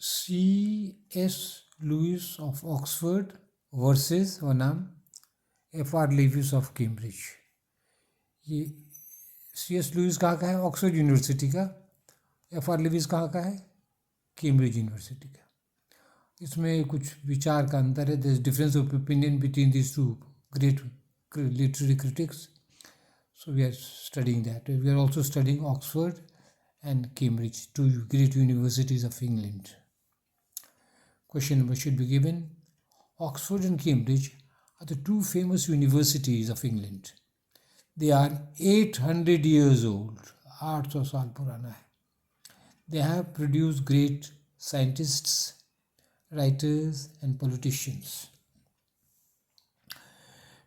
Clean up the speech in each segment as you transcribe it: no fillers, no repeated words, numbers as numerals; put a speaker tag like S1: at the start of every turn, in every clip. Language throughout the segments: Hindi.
S1: C.S. Louis of Oxford versus वो नाम F.R. Leavis of Cambridge. ये C.S. लुइस कहाँ का है? ऑक्सफोर्ड यूनिवर्सिटी का। F.R. लेविस कहाँ का है? कैम्ब्रिज यूनिवर्सिटी का। इसमें कुछ विचार का अंतर है। There is difference of opinion between this two great literary critics, so we are studying that. We are also studying Oxford and Cambridge, two great universities of England. Question number should be given. Oxford and Cambridge are the two famous universities of England. They are 800 years old. 800 साल पुराना है. They have produced great scientists, writers and politicians.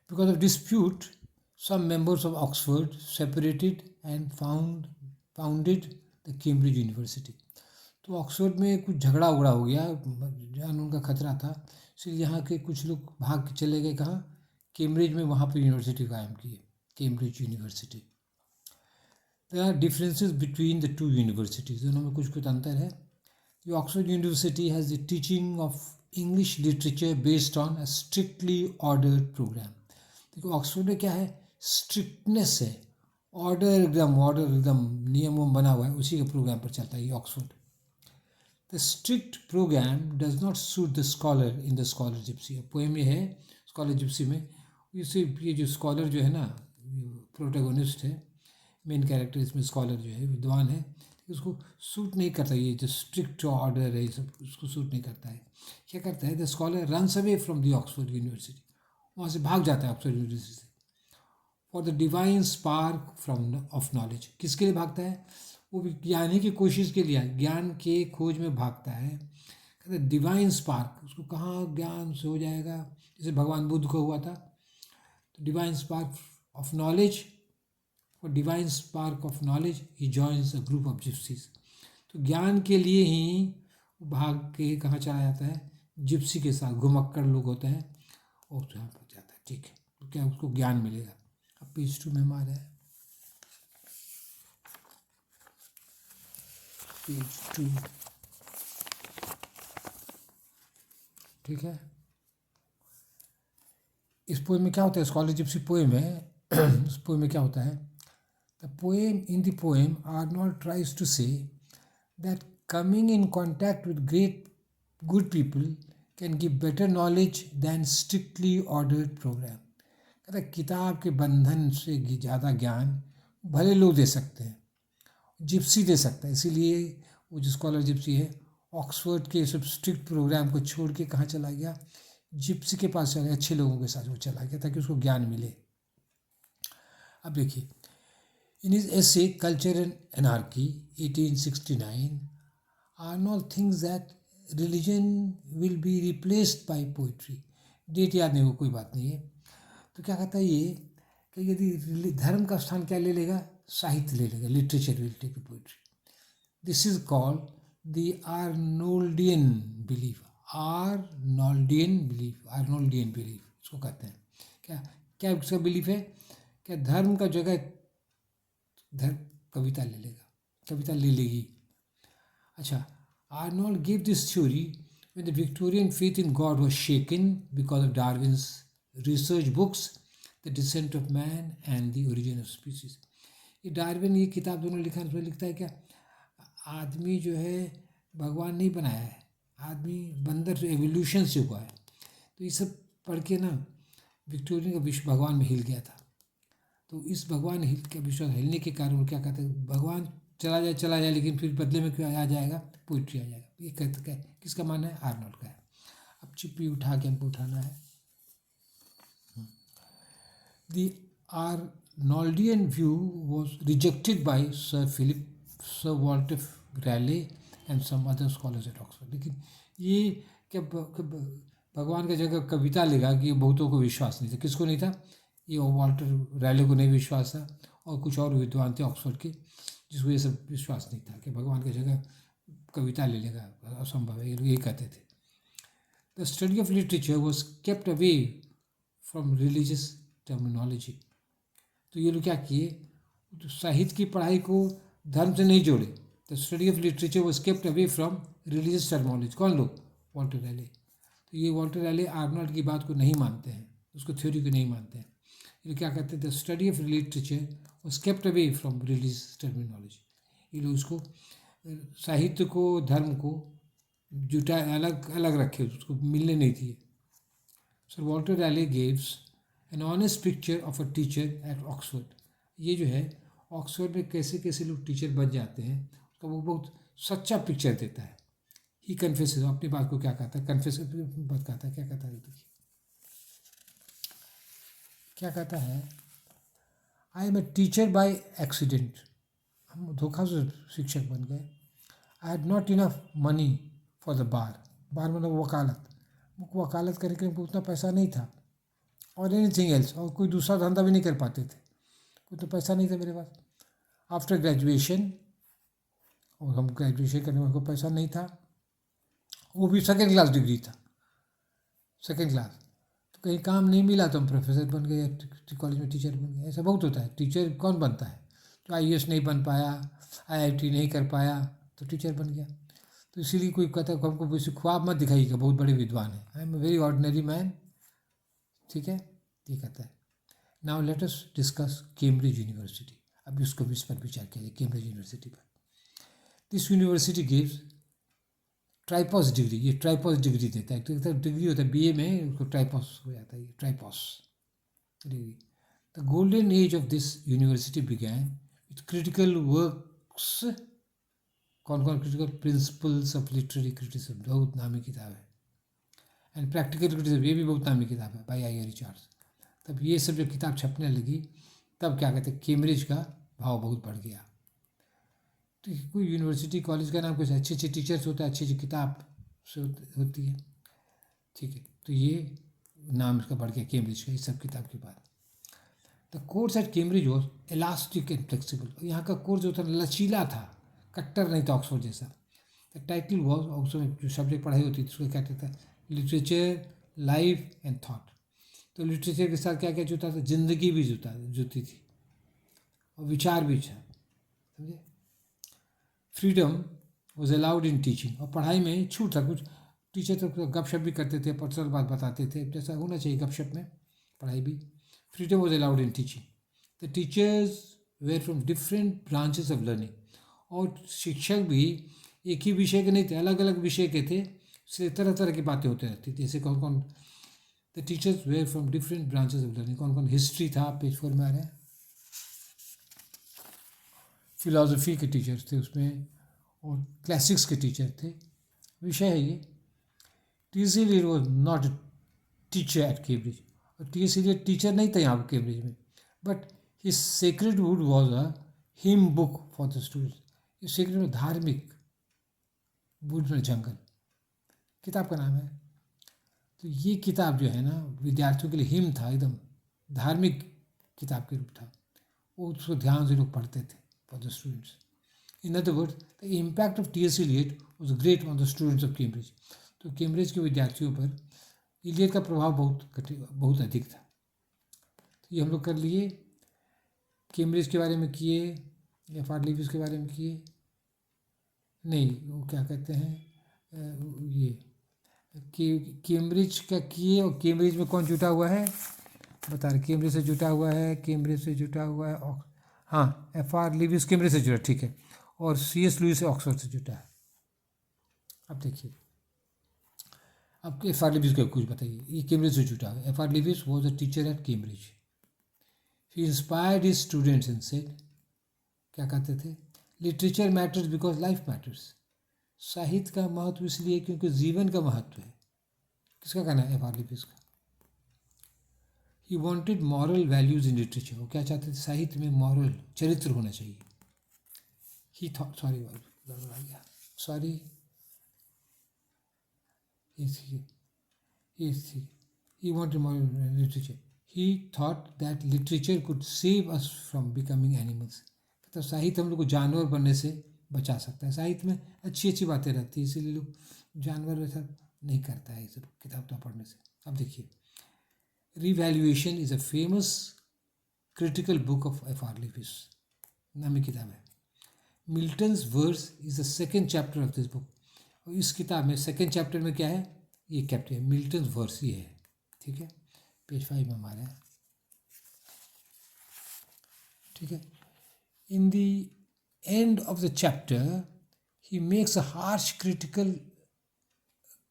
S1: Because of dispute, some members of Oxford separated and founded the Cambridge University. तो ऑक्सफोर्ड में कुछ झगड़ा उगड़ा हो गया, जान उनका खतरा था, इसलिए यहाँ के कुछ लोग भाग चले गए कहाँ? कैम्ब्रिज में, वहाँ पर यूनिवर्सिटी कायम की है, Cambridge university. There are differences between the two universities, दोनों में कुछ कुछ अंतर है। The Oxford university has the teaching of English literature based on a strictly ordered programme. देखो ऑक्सफोर्ड में क्या है? स्ट्रिक्टनेस है, ऑर्डर एकदम नियमों बना हुआ है, उसी के प्रोग्राम पर चलता है ये Oxford. The strict programme does not suit the scholar in the scholar gypsy. Poem में है स्कॉलर जिप्सी में, इसे ये जो स्कॉलर जो है ना, प्रोटेगोनिस्ट है, मेन कैरेक्टर इसमें स्कॉलर जो है, विद्वान है, उसको सूट नहीं करता ये जो स्ट्रिक्ट ऑर्डर है, ये सब उसको सूट नहीं करता है। क्या करता है? The scholar runs away from the Oxford university, वहाँ से भाग जाता है ऑक्सफोर्ड यूनिवर्सिटी से, for the divine spark from of knowledge. किसके लिए भागता है? वो ज्ञानी की कोशिश के लिए, ज्ञान के खोज में भागता है। कहते हैं डिवाइन स्पार्क, उसको कहाँ ज्ञान से हो जाएगा, जैसे भगवान बुद्ध को हुआ था। तो divine spark of knowledge, for divine spark of knowledge he joins a group of gypsies. तो ज्ञान के लिए ही भाग के कहाँ चला जाता है? जिप्सी के साथ, घुमक्कड़ लोग होते हैं, और यहाँ पर जाता है। ठीक है, तो क्या उसको ज्ञान मिलेगा? अब पेज 2 में हम आ रहे हैं, पेज 2। ठीक है, इस पोएम में क्या होता है? स्कॉलर जिप्सी पोएम है। उस पोएम में क्या होता है? The poem, in the poem Arnold tries to say that coming in contact with great good people can give better knowledge than strictly ordered programme. कहता है किताब के बंधन से ज़्यादा ज्ञान भले लोग दे सकते हैं, जिप्सी दे सकता है। इसीलिए वो जो स्कॉलर जिप्सी है, ऑक्सफोर्ड के सब स्ट्रिक्ट प्रोग्राम को छोड़ के कहाँ चला गया? जिप्सी के पास चला गया, अच्छे लोगों के साथ वो चला गया ताकि उसको ज्ञान मिले। अब देखिए, in his essay culture and anarchy 1869, Arnold thinks that religion will be replaced by poetry. Date याद नहीं हो, कोई बात नहीं है। तो क्या कहता है ये कि यदि धर्म का स्थान क्या ले लेगा? साहित्य ले लेगा, literature will take poetry. This is called the Arnoldian belief. Arnoldian belief इसको कहते हैं। क्या क्या उसका बिलीफ है? क्या धर्म का जगह धर्म कविता ले लेगा, कविता ले लेगी। अच्छा, Arnold give this theory when the Victorian faith in God was shaken because of Darwin's research books, The Descent of Man and The Origin of Species। ये डार्विन ये किताब दोनों लिखा है, उसमें लिखता है क्या? आदमी जो है भगवान नहीं बनाया है, आदमी बंदर से एवोल्यूशन से हुआ है। तो ये सब पढ़ के ना विक्टोरियन का विश्व भगवान में हिल गया था। तो इस भगवान हिल का विश्वास हिलने के कारण वो क्या कहते हैं? भगवान चला जाए लेकिन फिर बदले में क्या आ जाएगा? पोइट्री आ जाएगा। ये कहते क्या, किसका मानना है? आर्नोल्ड का है। अब चिप्पी उठा के हमको उठाना है। The Arnoldian view was rejected by sir Walter Raleigh and some other scholars at Oxford. लेकिन ये क्या भगवान की जगह कविता लेगा कि बहुतों को विश्वास नहीं था। किसको नहीं था? ये वॉल्टर रैले को नहीं विश्वास था, और कुछ और विद्वान थे ऑक्सफोर्ड के जिसको ये सब विश्वास नहीं था कि भगवान की जगह कविता ले लेगा, असंभव है, यही कहते थे। The study of literature was kept away from religious terminology. तो ये लोग क्या किए? तो साहित्य की पढ़ाई को धर्म से नहीं जोड़े, the study of literature was kept away from religious terminology. कौन लोग? Walter Raleigh. तो ये वॉल्टर रैले आर्नल्ड की बात को नहीं मानते हैं, उसको थ्योरी को नहीं मानते हैं. ये क्या कहते हैं? The study of literature was kept away from religious terminology. ये लोग उसको साहित्य को धर्म को जुटा अलग अलग रखे, उसको मिलने नहीं दिए. Sir Walter Raleigh gives an honest picture of a teacher at Oxford. ये जो है ऑक्सफोर्ड में कैसे कैसे लोग टीचर बन जाते हैं उसका वो बहुत सच्चा पिक्चर देता है. ही कन्फेसेस, अपनी बात को क्या कहता है, कन्फेस बात कहता है, क्या कहता है, देखिए क्या कहता है. I am a teacher by accident. हम धोखा से शिक्षक बन गए. I had not enough money for the bar. Bar मतलब वकालत. वकालत करने के लिए उतना पैसा नहीं था. और एनीथिंग एल्स, और कोई दूसरा धंधा भी नहीं कर पाते थे, कोई तो पैसा नहीं था मेरे पास. आफ्टर ग्रेजुएशन, और हम ग्रेजुएशन करने में कोई पैसा नहीं था, वो भी सेकेंड क्लास डिग्री था, सेकेंड क्लास. तो कहीं काम नहीं मिला तो हम प्रोफेसर बन गए, कॉलेज में टीचर बन गए. ऐसा बहुत होता है. टीचर कौन बनता है? तो आईएएस नहीं बन पाया, आईआईटी नहीं कर पाया तो टीचर बन गया. तो इसीलिए कोई कहता है हमको वैसे ख्वाब मत दिखाइएगा, बहुत बड़े विद्वान हैं. I am a very ordinary man. ठीक है, ये कहता है. Now let us discuss Cambridge university. अब इसको इस पर विचार किया जाए, कैम्ब्रिज यूनिवर्सिटी पर. This university gives tripos degree. ये ट्राइपॉस डिग्री देता है. तो डिग्री होता है बीए में, उसको ट्राइपॉस हो जाता है, ये tripos degree. The golden age of this university began with critical works. कौन कौन critical? Principles of literary criticism, बहुत नामी किताब है. एंड प्रैक्टिकल क्रिटिसिज्म, ये भी बहुत नामी किताब है, बाय आई रिचर्ड्स. तब ये सब जब किताब छपने लगी तब क्या कहते हैं, कैम्ब्रिज का भाव बहुत बढ़ गया. तो कोई यूनिवर्सिटी कॉलेज का नाम कुछ अच्छे अच्छे टीचर्स होता है, अच्छी अच्छी किताब से होती है. ठीक है, तो ये नाम इसका बढ़ गया कैम्ब्रिज का, इस सब किताब के बाद. The course eight Cambridge was elastic and flexible. यहाँ का कोर्स जो था लचीला था, कट्टर नहीं था ऑक्सफोर्ड जैसा. द टाइटल वॉज, ऑक्सफोर्ड में जो सब्जेक्ट पढ़ाई होती थी उसको कहते थे लिटरेचर, लाइफ एंड थॉट. तो लिटरेचर के साथ क्या क्या जुता था? जिंदगी भी जुती थी और विचार भी था. समझे? Freedom was allowed in teaching. और पढ़ाई में छूट था कुछ. टीचर तो गपशप भी करते थे, पर्सनल बात बताते थे, जैसा होना चाहिए गपशप में, पढ़ाई भी. Freedom was allowed in teaching. The teachers were from different branches of learning. और शिक्षक भी एक ही विषय के नहीं थे, अलग अलग विषय के थे, इसलिए तरह तरह की बातें होती रहती थी. जैसे कौन कौन? The teachers were from different branches of learning. कौन कौन? हिस्ट्री था, पेज 4 में आ रहे हैं. फिलॉसफी के टीचर्स थे उसमें, और क्लासिक्स के टीचर थे. विषय है ये. T S. Eliot was not a teacher at Cambridge. और टी.एस. एलियट टीचर नहीं था यहाँ कैम्ब्रिज में, but his sacred wood was a hymn book for the students. ये सेक्रेड में धार्मिक वुड में जंगल किताब का नाम है. तो ये किताब जो है ना विद्यार्थियों के लिए हिम था, एकदम धार्मिक किताब के रूप था. वो उसको ध्यान से लोग पढ़ते थे for the students. In other word, the impact of T S. Eliot was great on the students of Cambridge. तो कैम्ब्रिज के विद्यार्थियों पर एलियट का प्रभाव बहुत अधिक था. तो ये हम लोग कर लिए. कैम्ब्रिज के बारे में किए, एफ.आर. लीविस के बारे में किए नहीं, वो क्या कहते हैं ये कि कैम्ब्रिज का किए. और कैम्ब्रिज में कौन जुटा हुआ है बता रहे? कैम्ब्रिज से जुटा हुआ है, कैम्ब्रिज से जुटा हुआ है. हाँ, एफ.आर. लीविस कैम्ब्रिज से जुड़ा, ठीक है. और C.S. लुईस ऑक्सफोर्ड से जुटा है. अब देखिए, अब एफ.आर. लीविस का कुछ बताइए. ये कैम्ब्रिज से जुटा है. F. R.. Lewis was a teacher at Cambridge. He inspired his students and said, क्या कहते थे? Literature matters because life matters. साहित्य का महत्व इसलिए क्योंकि जीवन का महत्व है. किसका कहना है? एफ.आर. लीविस का. He wanted moral values in literature. वो क्या चाहते थे? साहित्य में मॉरल चरित्र होना चाहिए. ही थॉट, सॉरी गड़बड़ा गया, sorry, he wanted more literature. He thought that literature could save us from becoming animals. तो साहित्य हम लोग को जानवर बनने से बचा सकता है. साहित्य में अच्छी अच्छी बातें रहती है, इसीलिए लोग जानवर वैसा नहीं करता है ये सब किताब तो पढ़ने से. अब देखिए, revaluation is a famous critical book of F R. Leavis. नामी किताब है. Milton's verse is the second chapter of this book. और इस किताब में सेकेंड चैप्टर में क्या है, ये कैप्टर मिल्टन्स वर्स ये है, ठीक है, पेज 5 में हमारे हैं, ठीक है। In the end of the chapter he makes a harsh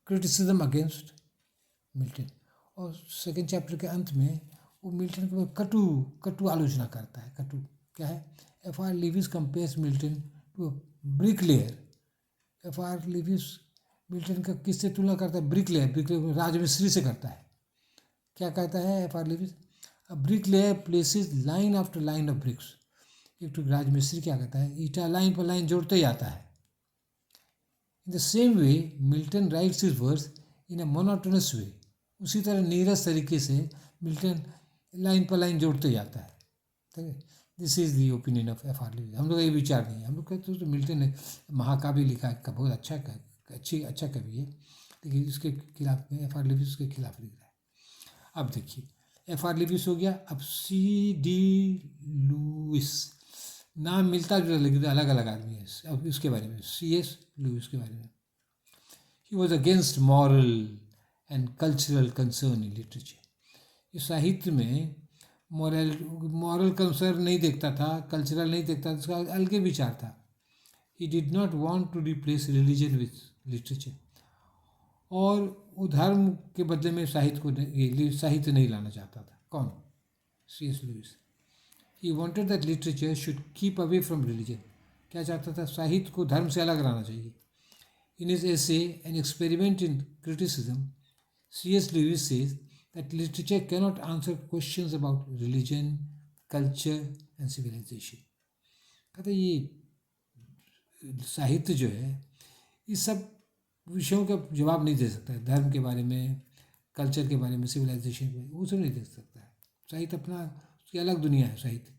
S1: criticism against Milton. और सेकेंड चैप्टर के अंत में वो मिल्टन के कटु आलोचना करता है। कटु क्या है, F.R. Lewis compares Milton to a bricklayer। F.R. Lewis Milton का किससे तुलना करता है, ब्रिकलेयर राजमिस्त्री से करता है। क्या कहता है F.R. Lewis, a bricklayer places line after line of BRICS. एक तो राजमिस्त्री क्या कहता है, ईटा लाइन पर लाइन जोड़ते ही आता है। In the same way Milton writes his verse in a monotonous way. उसी तरह नीरस तरीके से मिल्टन लाइन पर लाइन जोड़ते जाता है, ठीक है। This is the opinion of F.R. Lewis। हम लोग का ये विचार नहीं है, हम लोग कहते हैं तो मिल्टन ने महाकाव्य लिखा है, बहुत अच्छा कवि है, लेकिन इसके खिलाफ में F.R. Lewis उसके खिलाफ लिख रहा है। अब देखिए F.R. Lewis हो गया, अब C.D. लुइस, नाम मिलता जुलता लेकिन अलग अलग आदमी है। अब इसके बारे में C.S. लुइस के बारे में, he was against moral and cultural concern in literature. इस साहित्य में मॉरल कंसर्न नहीं देखता था, कल्चरल नहीं देखता था, उसका अलग विचार था। He did not want to replace religion with literature. और वो धर्म के बदले में साहित्य नहीं लाना चाहता था। कौन, C.S. Lewis. He wanted that literature should keep away from religion. क्या चाहता था, साहित्य को धर्म से अलग रहना चाहिए। इन his essay an experiment in criticism, C.S. Lewis says that literature cannot answer questions about religion, culture and civilization। कहते ये साहित्य जो है इस सब विषयों का जवाब नहीं दे सकता है, धर्म के बारे में, कल्चर के बारे में, सिविलाइजेशन के बारे में, वो सब नहीं दे सकता है। साहित्य अपना, उसकी अलग दुनिया है साहित्य की।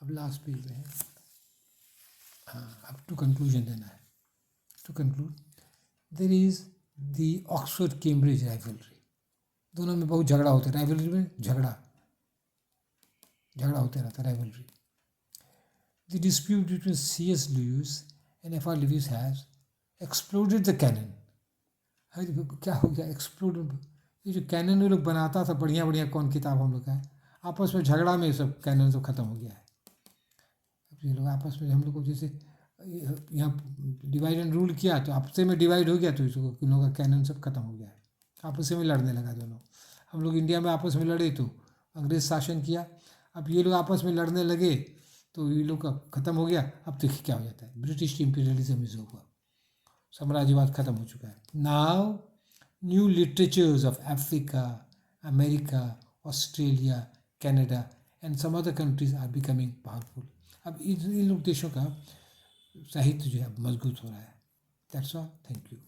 S1: अब लास्ट पेज में है, हाँ, अब टू कंक्लूजन देना है। To conclude, there is the Oxford Cambridge rivalry. दोनों में बहुत झगड़ा होता है, राइवलरी में झगड़ा होता रहता है, rivalry. The dispute between C.S. Lewis and F.R. Lewis has exploded the canon. क्या हो गया, एक्सप्लोड। ये जो कैनन वो लोग बनाता था, बढ़िया बढ़िया कौन किताब हम लोग का है, आपस में झगड़ा में सब कैनन तो ख़त्म हो गया है। अब ये लोग आपस में, हम लोग को जैसे यहाँ डिवाइड एंड रूल किया तो आपस में डिवाइड हो गया, तो इसको इन लोगों का कैनन सब खत्म हो गया है, आपस में लड़ने लगा दोनों। हम लोग इंडिया में आपस में लड़े तो अंग्रेज शासन किया, अब ये लोग आपस में लड़ने लगे तो ये लोग का ख़त्म हो गया। अब देखिए क्या हो जाता है, ब्रिटिश इंपीरियलिज्म इज ओवर, साम्राज्यवाद ख़त्म हो चुका है। Now new literatures of Africa, America, Australia, Canada and some other countries are becoming powerful. अब इन लोग देशों का साहित्य जो है मजबूत हो रहा है। That's all, thank you.